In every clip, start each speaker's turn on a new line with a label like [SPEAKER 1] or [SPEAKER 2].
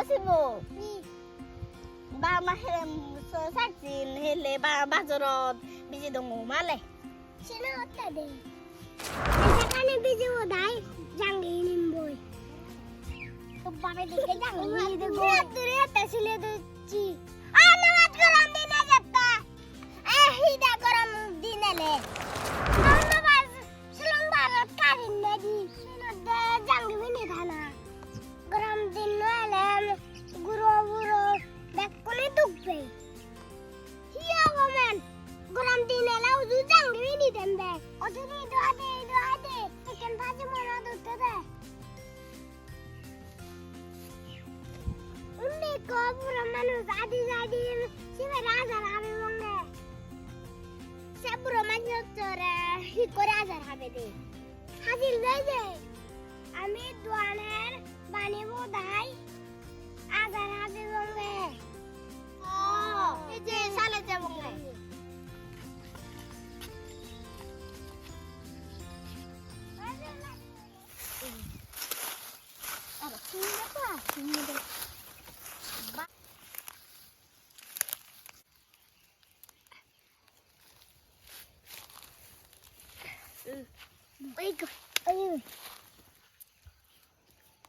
[SPEAKER 1] অসিবো বা মাহে সাকজিন হেলে বা বাজারত বিজি দङ মালে
[SPEAKER 2] সিনা হত্যা দে এখানে বিজি ওদাই জাঙ্গি নিমবই তো বাবা দেখে জাঙ্গি দে গো দূরে তাসিলে দছি আনাত গরম দিনে যাত্তা হিদা গরম দিনেলে ধন্যবাদ শিলং ভারত কারিন নদী সিনা দে জাঙ্গি বিনি থানা গরম দিন নলে গুরু গুরু বেকলে দুপে হিয়া গমেন গরম দিনে লাউ জু জাঙ্গি বিনি দেনবে অদুরি দোয়াদে চিকেন ভাজি মনা দুতে দে উন্নে কবুর মানুষ আদি সিবে রাজার হবে মঙ্গে সেবুর মানুষ তোরে হি করে রাজার হবে দে হাজির লই দে আমি দোয়ানের বানিবো দাই আজার হবে মঙ্গে
[SPEAKER 1] ও এই যে সালে যাব মঙ্গে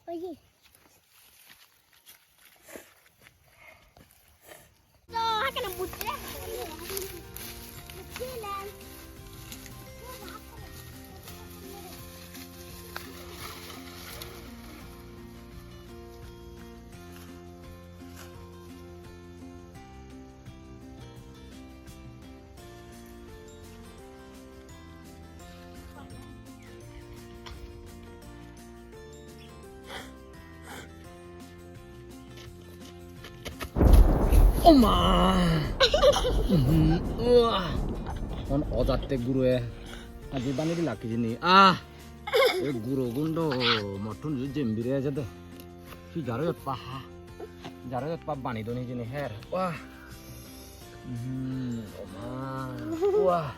[SPEAKER 2] Oye.
[SPEAKER 1] so hakana butre
[SPEAKER 2] Chilan.
[SPEAKER 3] 엄마. 우와. 온 어자때 구루에 아주 바늘이 낚이지니. 아. 이 구루 군도 머툰 좀 미래야자도. 이 자르여 빠. 자르여 빠 바니 돈이지니 해. 와. 엄마. 우와.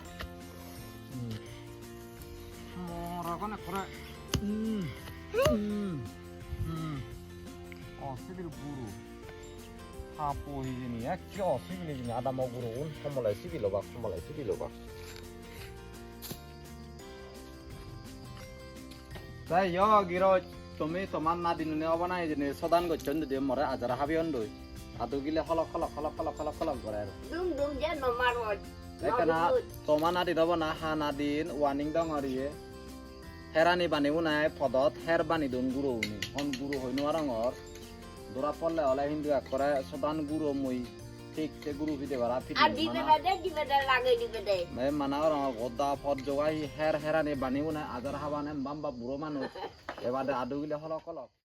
[SPEAKER 3] 뭐라고나 그래. 시들 구루. 하포 이제니야 껴 시빌이니 아다 먹으러 온 선물에 시빌로 봐 선물에 시빌로 봐. 자 여기로 তুমি তোমার না দিনে অবনা ইজনে সদান গচ্ছন্দ দে মরে আজারা হাবি অন্ডই আদু গিলে হলক করে আর
[SPEAKER 1] dum je no maro
[SPEAKER 3] Ekana তোমার না দিন অবনা হা না দিন ওয়ার্নিং দং আরিয়ে হেরানি বানিবো নাই পদত হের বানি দন গুরু উনি অন গুরু হইনো আরঙর দোরা পড়লে হলে হিন্দু করে সদান গুরু মই ঠিক তে গুরু ভিদে বারা ফিদি
[SPEAKER 1] dibe lagai dibe de
[SPEAKER 3] মে মানার গদা পদ জগাই হের হেরানি বানিবো নাই আজার হাবানে বাম্বা বুড়ো মানুষ এবারে আদু গিলে হলক